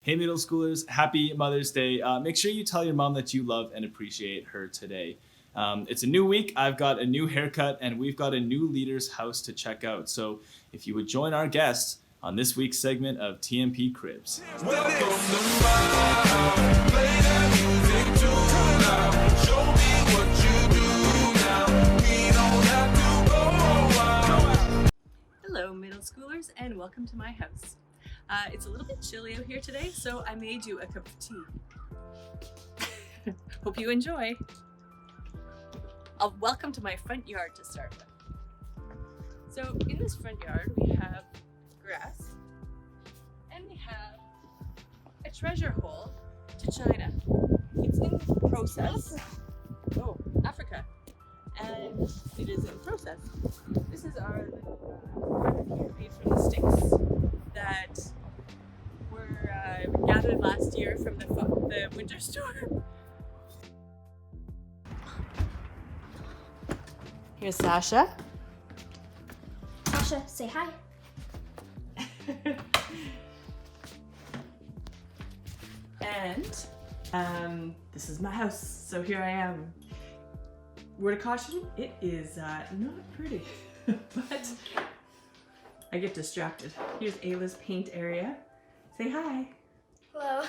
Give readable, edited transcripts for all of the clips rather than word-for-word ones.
Hey middle schoolers, happy Mother's Day. Make sure you tell your mom that you love and appreciate her today. It's a new week, I've got a new haircut, and we've got a new leader's house to check out. So if you would join our guests on this week's segment of TMP Cribs. Welcome to my house. Play that music too loud. Show me what you do now. We don't have to go wild. Hello, middle schoolers, and welcome to my house. It's a little bit chilly out here today, so I made you a cup of tea. Hope you enjoy. Welcome to my front yard to start with. So in this front yard, we have grass, and we have a treasure hole to China. It's in process. Oh, Africa. And it is in process. This is our little barbecue made from the sticks that were gathered last year from the winter storm. Here's Sasha. Sasha, say hi. And this is my house, so here I am. Word of caution, it is not pretty, but I get distracted. Here's Ayla's paint area. Say hi. Hello.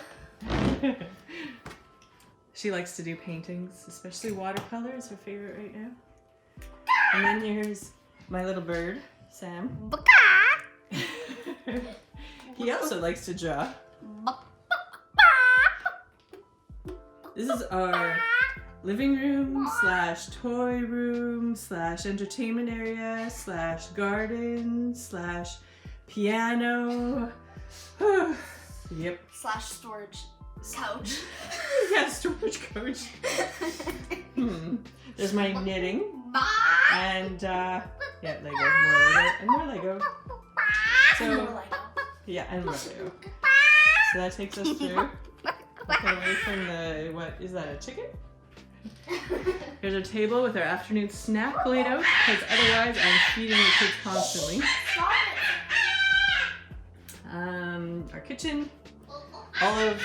She likes to do paintings, especially watercolor is her favorite right now. And then here's my little bird, Sam. He also likes to draw. This is our living room / toy room / entertainment area / garden / piano. Yep. / storage couch. Yeah, storage couch. There's my knitting. And yeah, Lego, more Lego, and more Lego. So yeah, and more Lego. So that takes us through. Okay, away from the, what is that, a chicken? Here's our table with our afternoon snack laid out, because otherwise I'm feeding the kids constantly. Our kitchen, olive,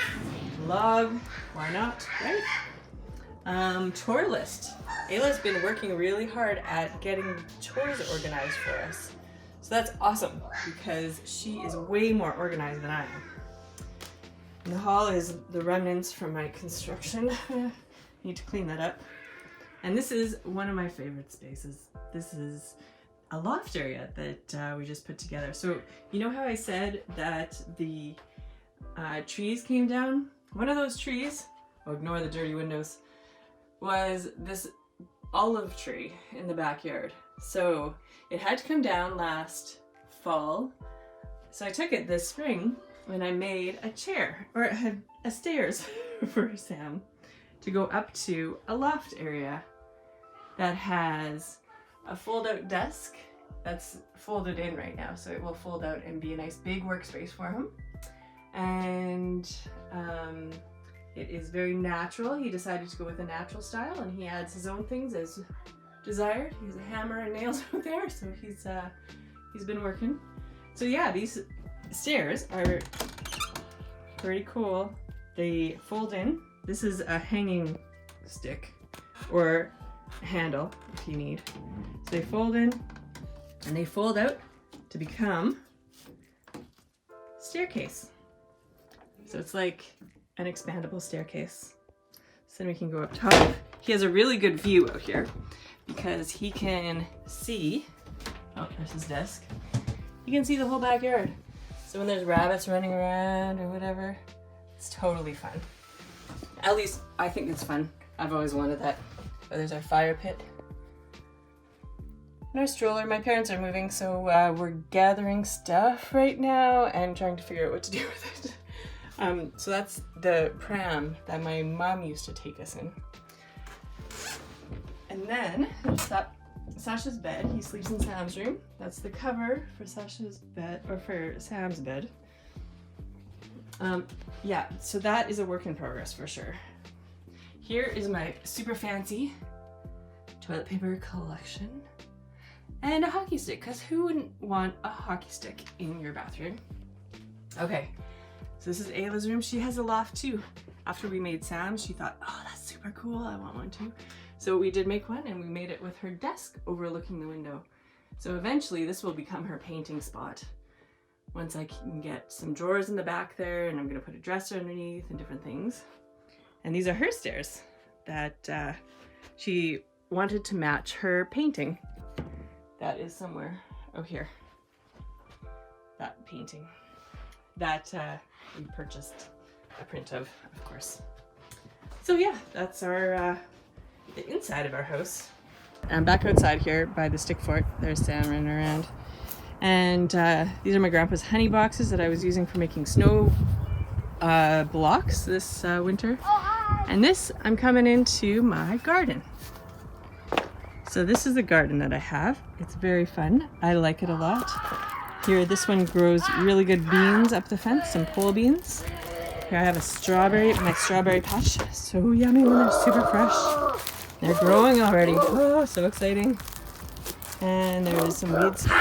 log, why not, right? Chore list. Ayla's been working really hard at getting chores organized for us. So that's awesome, because she is way more organized than I am. And the hall is the remnants from my construction. Need to clean that up. And this is one of my favorite spaces. This is a loft area that we just put together. So you know how I said that the trees came down? One of those trees, oh, ignore the dirty windows, was this olive tree in the backyard. So it had to come down last fall. So I took it this spring and I made a chair, or it had a stairs for Sam to go up to a loft area that has a fold-out desk that's folded in right now, so it will fold out and be a nice big workspace for him. And it is very natural. He decided to go with a natural style, and he adds his own things as desired. He has a hammer and nails out there, so he's been working. So yeah, these stairs are pretty cool. They fold in. This is a hanging stick or handle if you need. So they fold in and they fold out to become staircase. So it's like an expandable staircase. So then we can go up top. He has a really good view out here because he can see, oh, there's his desk. You can see the whole backyard. So when there's rabbits running around or whatever, it's totally fun. At least I think it's fun. I've always wanted that. Oh, there's our fire pit. And our stroller. My parents are moving, so we're gathering stuff right now and trying to figure out what to do with it. So that's the pram that my mom used to take us in. And then there's Sasha's bed. He sleeps in Sam's room. That's the cover for Sasha's bed, or for Sam's bed. Yeah, so that is a work in progress for sure. Here is my super fancy toilet paper collection and a hockey stick, because who wouldn't want a hockey stick in your bathroom? Okay, So this is Ayla's room. She has a loft too. After we made Sam's, she thought, oh, that's super cool. I want one too. So we did make one, and we made it with her desk overlooking the window. So eventually this will become her painting spot. Once I can get some drawers in the back there, and I'm gonna put a dresser underneath and different things. And these are her stairs that she wanted to match her painting. That is somewhere over here. That painting that we purchased a print of course. So yeah, that's our the inside of our house. I'm back outside here by the stick fort. There's Sam running around. And these are my grandpa's honey boxes that I was using for making snow blocks this winter. And this, I'm coming into my garden. So this is the garden that I have. It's very fun. I like it a lot. Here, this one grows really good beans up the fence, some pole beans. Here I have my strawberry patch. So yummy when they're super fresh. They're growing already. Oh, so exciting. And there's some weeds. Sam,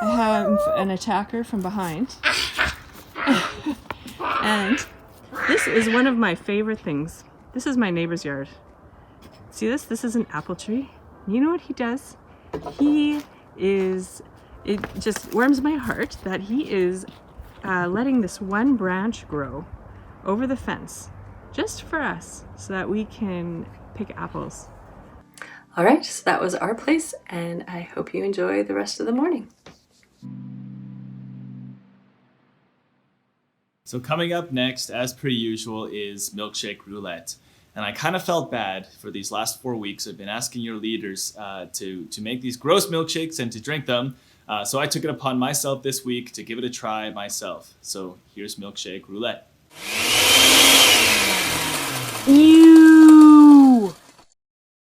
I have an attacker from behind. And this is one of my favorite things. This is my neighbor's yard. See this? This is an apple tree. You know what he does? It just warms my heart that he is letting this one branch grow over the fence just for us so that we can pick apples. All right, so that was our place, and I hope you enjoy the rest of the morning. So coming up next, as per usual, is milkshake roulette. And I kind of felt bad for these last 4 weeks. I've been asking your leaders to make these gross milkshakes and to drink them. So I took it upon myself this week to give it a try myself. So here's milkshake roulette. Ew!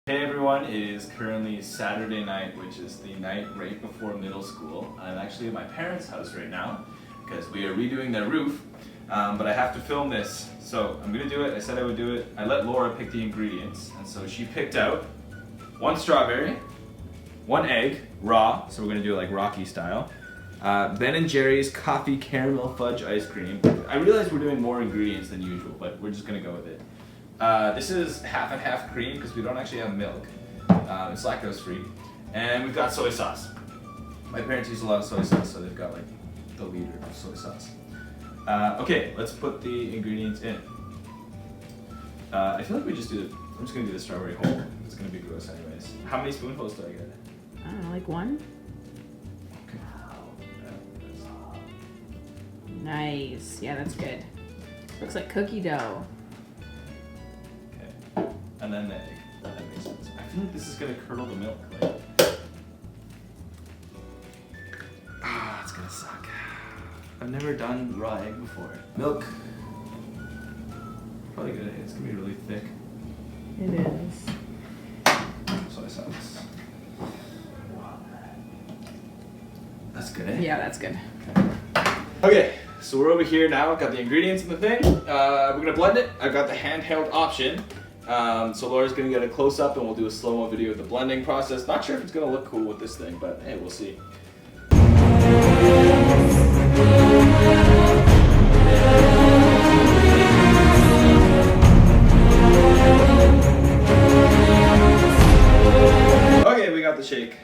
Hey everyone, it is currently Saturday night, which is the night right before middle school. I'm actually at my parents' house right now because we are redoing their roof. But I have to film this, so I'm gonna do it. I said I would do it. I let Laura pick the ingredients, and so she picked out 1 strawberry, 1 egg, raw, so we're gonna do it like Rocky style. Ben & Jerry's coffee caramel fudge ice cream. I realize we're doing more ingredients than usual, but we're just gonna go with it. This is half and half cream because we don't actually have milk. It's lactose free. And we've got soy sauce. My parents use a lot of soy sauce, so they've got like the liter of soy sauce. Okay, let's put the ingredients in. I feel like we just do I'm just gonna do the strawberry whole. It's gonna be gross anyways. How many spoonfuls do I get? I don't know, like 1? Okay. Nice. Yeah, that's good. Looks like cookie dough. Okay. And then the egg. That makes sense. I feel like this is gonna curdle the milk. Like. It's gonna suck. I've never done raw egg before. Milk. Probably good. It's gonna be really thick. It is. Soy sauce. That's good, eh? Yeah, that's good. Okay, so we're over here now. Got the ingredients in the thing. We're gonna blend it. I've got the handheld option. So Laura's gonna get a close up and we'll do a slow-mo video of the blending process. Not sure if it's gonna look cool with this thing, but hey, we'll see. Okay, we got the shake.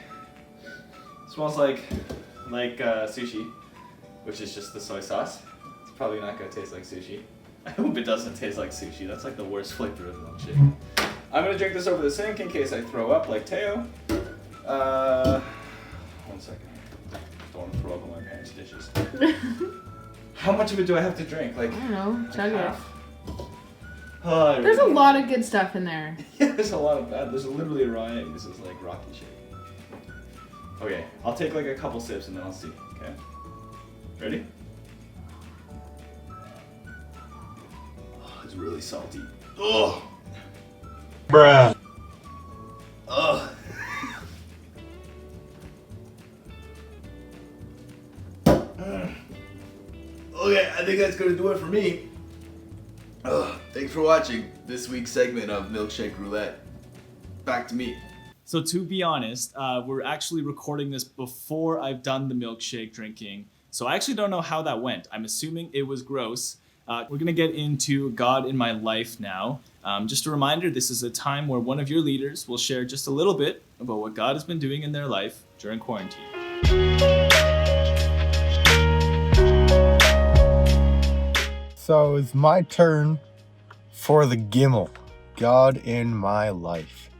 Smells like sushi, which is just the soy sauce. It's probably not gonna taste like sushi. I hope it doesn't taste like sushi. That's like the worst flavor of milkshake. I'm gonna drink this over the sink in case I throw up like Teo. 1 second. Don't want to throw up on my parents' dishes. How much of it do I have to drink? Like, I don't know. Chug it. half? Oh, I There's a really- lot of good stuff in there. Yeah, there's a lot of bad. There's literally a raw egg. This is like Rocky shake. Okay, I'll take like a couple sips and then I'll see. Okay. Ready? Oh, it's really salty. Oh. Bruh. Ugh. Okay, I think that's gonna do it for me. Thanks for watching this week's segment of Milkshake Roulette. Back to me. So to be honest, we're actually recording this before I've done the milkshake drinking. So I actually don't know how that went. I'm assuming it was gross. We're going to get into God in my life now. Just a reminder, this is a time where one of your leaders will share just a little bit about what God has been doing in their life during quarantine. So it's my turn for the Gimel, God in my life.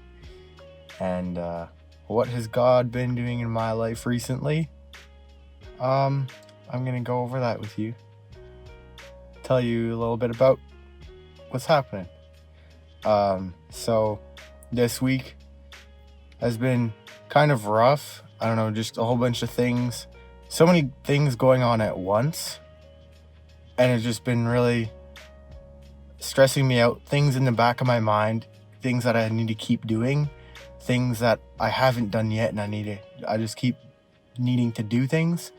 And what has God been doing in my life recently? I'm gonna go over that with you. Tell you a little bit about what's happening. So this week has been kind of rough. I don't know, just a whole bunch of things. So many things going on at once. And it's just been really stressing me out. Things in the back of my mind, things that I need to keep doing, things that I haven't done yet, and I just keep needing to do things,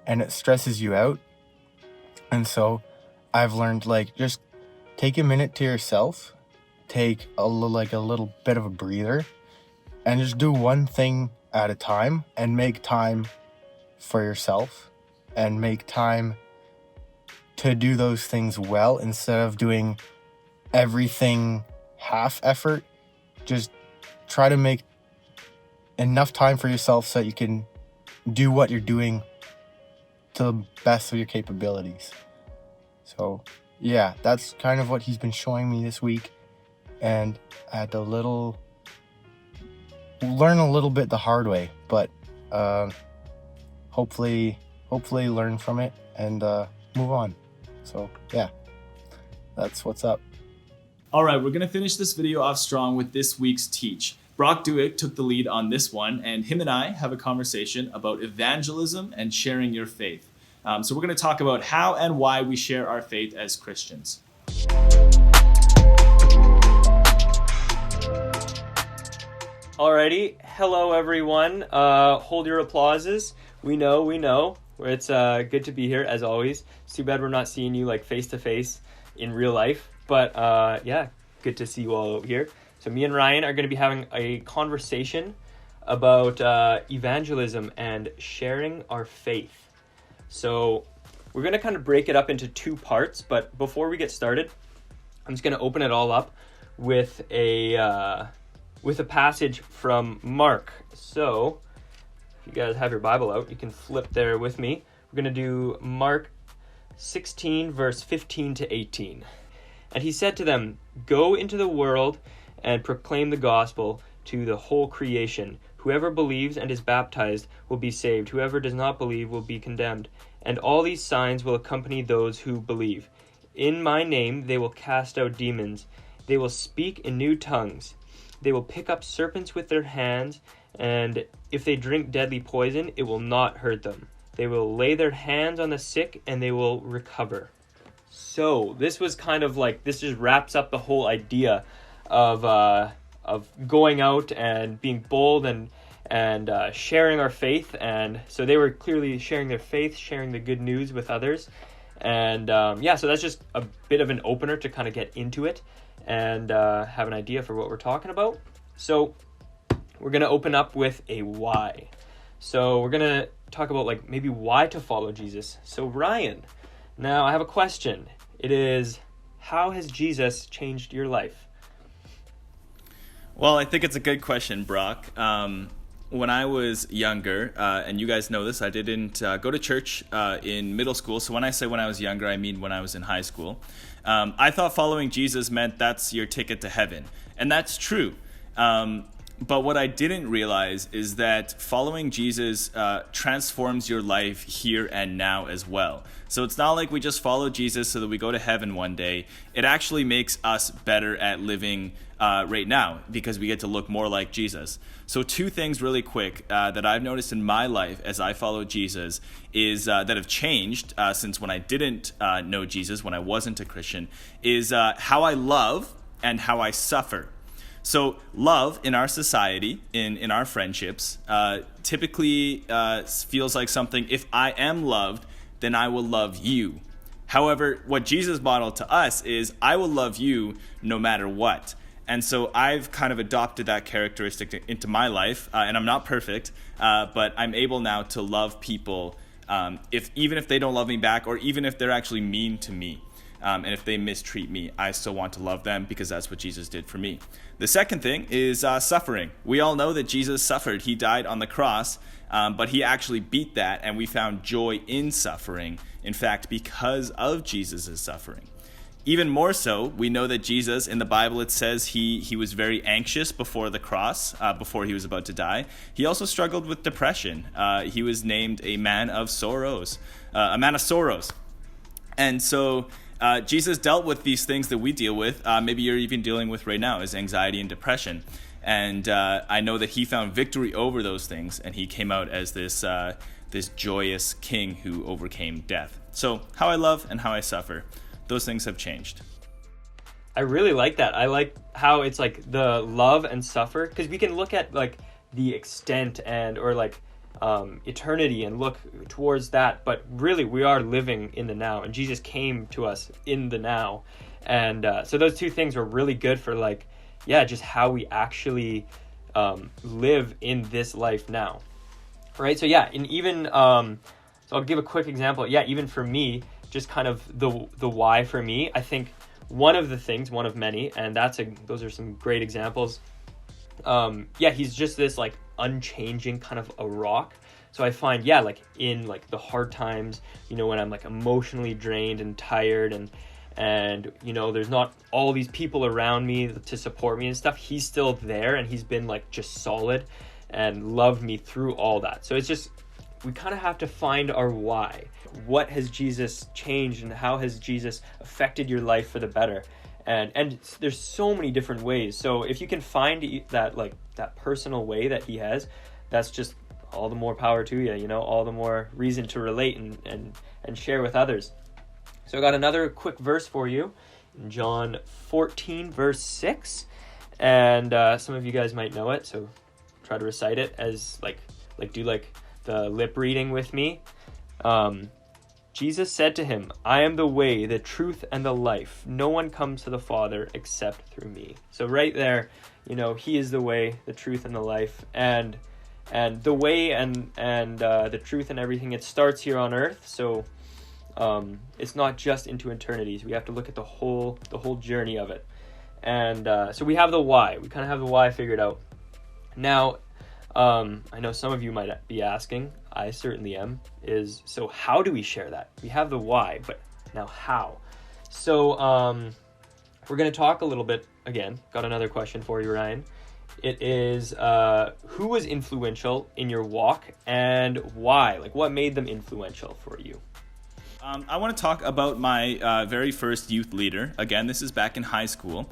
and it stresses you out. And so I've learned, just take a minute to yourself, take a little bit of a breather, and just do one thing at a time, and make time for yourself, and make time to do those things well instead of doing everything half effort. Just try to make enough time for yourself so that you can do what you're doing to the best of your capabilities. So yeah, that's kind of what he's been showing me this week, and I had to learn a little bit the hard way, but hopefully learn from it and move on. So yeah, that's what's up. All right, we're going to finish this video off strong with this week's teach. Brock Duick took the lead on this one, and him and I have a conversation about evangelism and sharing your faith. So we're going to talk about how and why we share our faith as Christians. Alrighty, hello everyone. Hold your applauses. We know. It's good to be here as always. It's too bad we're not seeing you face to face in real life, but yeah, good to see you all here. So me and Ryan are going to be having a conversation about evangelism and sharing our faith. So we're going to kind of break it up into two parts, but before we get started, I'm just going to open it all up with a passage from Mark. So if you guys have your Bible out, you can flip there with me. We're going to do Mark 16, verse 15 to 18. And he said to them, "Go into the world and proclaim the gospel to the whole creation. Whoever believes and is baptized will be saved. Whoever does not believe will be condemned. And all these signs will accompany those who believe. In my name they will cast out demons. They will speak in new tongues. They will pick up serpents with their hands, and if they drink deadly poison, it will not hurt them. They will lay their hands on the sick, and they will recover." So this was kind of this just wraps up the whole idea of going out and being bold and sharing our faith. And so they were clearly sharing their faith, sharing the good news with others. And so that's just a bit of an opener to kind of get into it and have an idea for what we're talking about. So we're going to open up with a why. So we're going to talk about maybe why to follow Jesus. So Ryan, now I have a question. It is, how has Jesus changed your life? Well, I think it's a good question, Brock. When I was younger, and you guys know this, I didn't go to church in middle school. So when I say when I was younger, I mean when I was in high school. I thought following Jesus meant that's your ticket to heaven. And that's true. But what I didn't realize is that following Jesus transforms your life here and now as well. So it's not like we just follow Jesus so that we go to heaven one day. It actually makes us better at living right now because we get to look more like Jesus. So two things really quick that I've noticed in my life as I follow Jesus is that have changed since when I didn't know Jesus, when I wasn't a Christian, is how I love and how I suffer. So love in our society, in our friendships, typically feels like something, if I am loved, then I will love you. However, what Jesus modeled to us is I will love you no matter what. And so I've kind of adopted that characteristic into my life, and I'm not perfect, but I'm able now to love people Even if they don't love me back, or even if they're actually mean to me. And if they mistreat me, I still want to love them because that's what Jesus did for me. The second thing is suffering. We all know that Jesus suffered. He died on the cross, but he actually beat that, and we found joy in suffering. In fact, because of Jesus' suffering. Even more so, we know that Jesus, in the Bible, it says he was very anxious before the cross, before he was about to die. He also struggled with depression. He was named a man of sorrows. And so Jesus dealt with these things that we deal with. Maybe you're even dealing with right now, is anxiety and depression. And I know that he found victory over those things, and he came out as this joyous king who overcame death. So how I love and how I suffer, those things have changed. I really like that. I like how it's like the love and suffer, because we can look at like the extent or like eternity and look towards that, but really we are living in the now, and Jesus came to us in the now. And so those two things were really good for like, just how we actually live in this life now, right? So and even so I'll give a quick example. Even for me, just kind of the why for me, I think one of many, and those are some great examples. He's just this like unchanging kind of a rock. So I find like in like the hard times, when I'm like emotionally drained and tired, and there's not all these people around me to support me and stuff, he's still there, and he's been like just solid and loved me through all that. So it's just, we kind of have to find our why. What has Jesus changed, and how has Jesus affected your life for the better? And there's so many different ways. So if you can find that personal way that he has, that's just all the more power to you, all the more reason to relate and share with others. So I got another quick verse for you in John 14 verse 6, and some of you guys might know it, so try to recite it as do the lip reading with me. Jesus said to him, "I am the way, the truth, and the life. No one comes to the Father except through me." So right there, he is the way, the truth, and the life. And the way and the truth and everything, it starts here on earth. So it's not just into eternities. We have to look at the whole journey of it. And so we have the why. We kind of have the why figured out. Now, I know some of you might be asking, I certainly am, so how do we share that? We have the why, but now how? So we're going to talk a little bit, again, got another question for you, Ryan. It is, who was influential in your walk, and why? Like, what made them influential for you? I want to talk about my very first youth leader. Again, this is back in high school.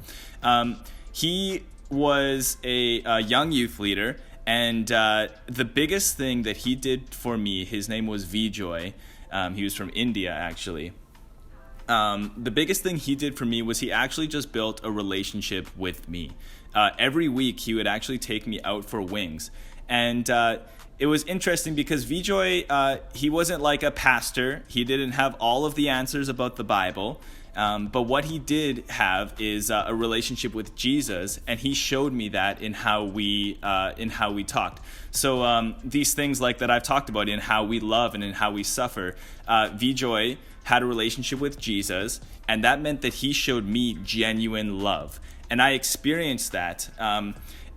He was a young youth leader, and the biggest thing that he did for me, his name was Vjoy. He was from India, actually. The biggest thing he did for me was he actually just built a relationship with me. Every week, he would actually take me out for wings. And it was interesting because Vjoy, he wasn't like a pastor. He didn't have all of the answers about the Bible. But what he did have is a relationship with Jesus, and he showed me that in how we talked. So these things like that I've talked about in how we love and in how we suffer, Vjoy had a relationship with Jesus, and that meant that he showed me genuine love, and I experienced that.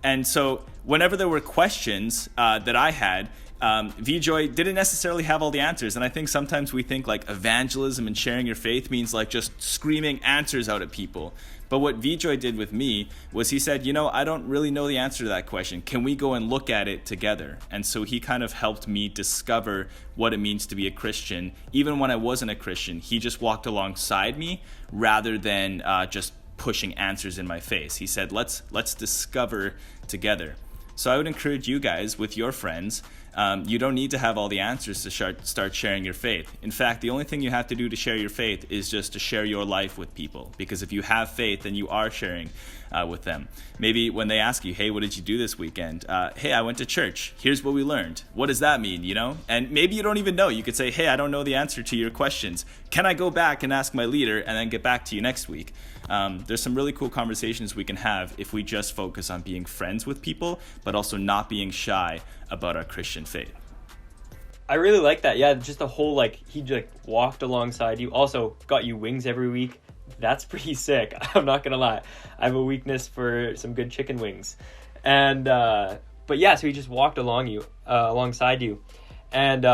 And so whenever there were questions that I had, Vjoy didn't necessarily have all the answers, and I think sometimes we think like evangelism and sharing your faith means like just screaming answers out at people. But what Vjoy did with me was he said, I don't really know the answer to that question. Can we go and look at it together? And so he kind of helped me discover what it means to be a Christian. Even when I wasn't a Christian, he just walked alongside me rather than just pushing answers in my face. He said, let's discover together. So I would encourage you guys with your friends, you don't need to have all the answers to start sharing your faith. In fact, the only thing you have to do to share your faith is just to share your life with people. Because if you have faith, then you are sharing with them. Maybe when they ask you, hey, what did you do this weekend? Hey, I went to church. Here's what we learned. What does that mean, And maybe you don't even know. You could say, hey, I don't know the answer to your questions. Can I go back and ask my leader and then get back to you next week? There's some really cool conversations we can have if we just focus on being friends with people, but also not being shy about our Christian faith. I really like that. Yeah, just the whole like he like walked alongside you. Also got you wings every week. That's pretty sick. I'm not gonna lie. I have a weakness for some good chicken wings, and but yeah, so he just walked alongside you. And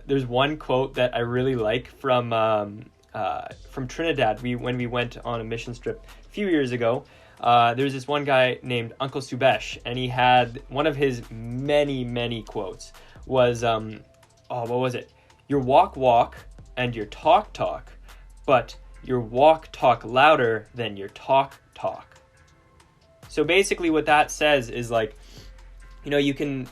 there's one quote that I really like from Trinidad. When we went on a mission trip a few years ago. There's this one guy named Uncle Subesh, and he had one of his many quotes was what was it? Your walk and your talk, but your walk talk louder than your talk. So basically what that says is like, you know, you can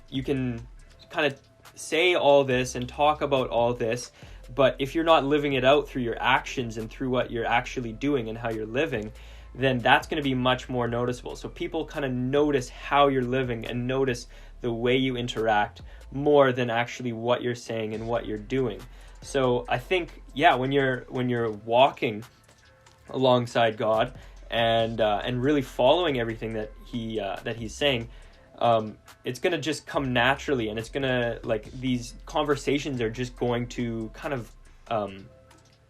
kind of say all this and talk about all this, but if you're not living it out through your actions and through what you're actually doing and how you're living, then that's going to be much more noticeable. So people kind of notice how you're living and notice the way you interact more than actually what you're saying and what you're doing. So I think, yeah, when you're walking alongside God and really following everything that he's saying, it's going to just come naturally, and it's going to, like, these conversations are just going to kind of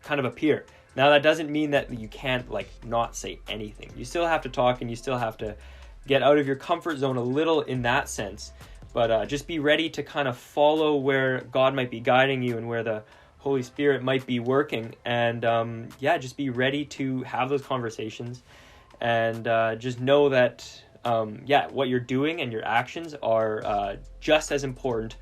appear. Now, that doesn't mean that you can't, like, not say anything. You still have to talk, and you still have to get out of your comfort zone a little in that sense. But just be ready to kind of follow where God might be guiding you and where the Holy Spirit might be working. And, just be ready to have those conversations. And just know that, what you're doing and your actions are just as important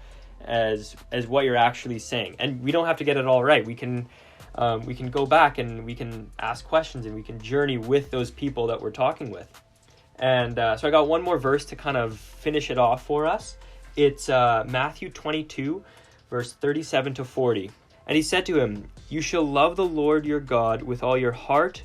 as what you're actually saying. And we don't have to get it all right. We can go back and we can ask questions and we can journey with those people that we're talking with. And so I got one more verse to kind of finish it off for us. It's Matthew 22, verse 37 to 40. And he said to him, "You shall love the Lord your God with all your heart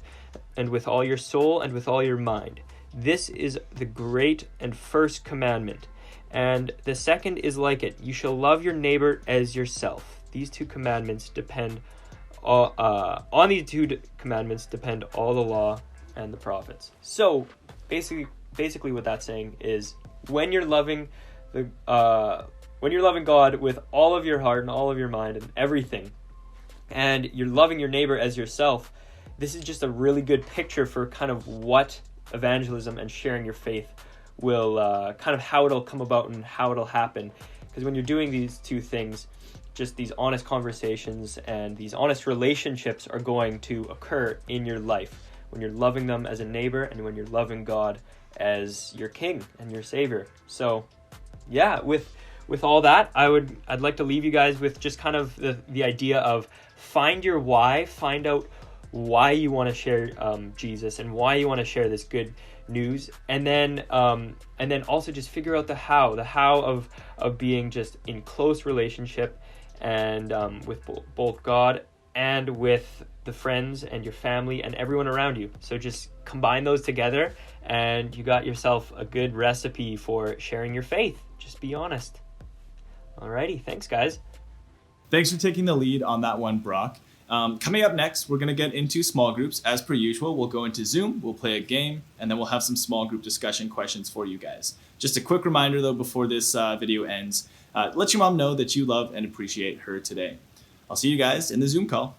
and with all your soul and with all your mind. This is the great and first commandment. And the second is like it. You shall love your neighbor as yourself. These two commandments depend on these two commandments depend all the law and the prophets." So basically what that's saying is when you're loving God with all of your heart and all of your mind and everything, and you're loving your neighbor as yourself, this is just a really good picture for kind of what evangelism and sharing your faith will kind of how it'll come about and how it'll happen. Because when you're doing these two things, just these honest conversations and these honest relationships are going to occur in your life when you're loving them as a neighbor and when you're loving God as your King and your Savior. So yeah, with all that, I'd like to leave you guys with just kind of the idea of find your why, find out why you want to share Jesus and why you want to share this good news, and then also just figure out the how of being just in close relationship and with both God and with the friends and your family and everyone around you. So just combine those together and you got yourself a good recipe for sharing your faith. Just be honest. Alrighty, thanks guys. Thanks for taking the lead on that one, Brock. Coming up next, we're going to get into small groups. As per usual, we'll go into Zoom, we'll play a game, and then we'll have some small group discussion questions for you guys. Just a quick reminder, though, before this video ends, let your mom know that you love and appreciate her today. I'll see you guys in the Zoom call.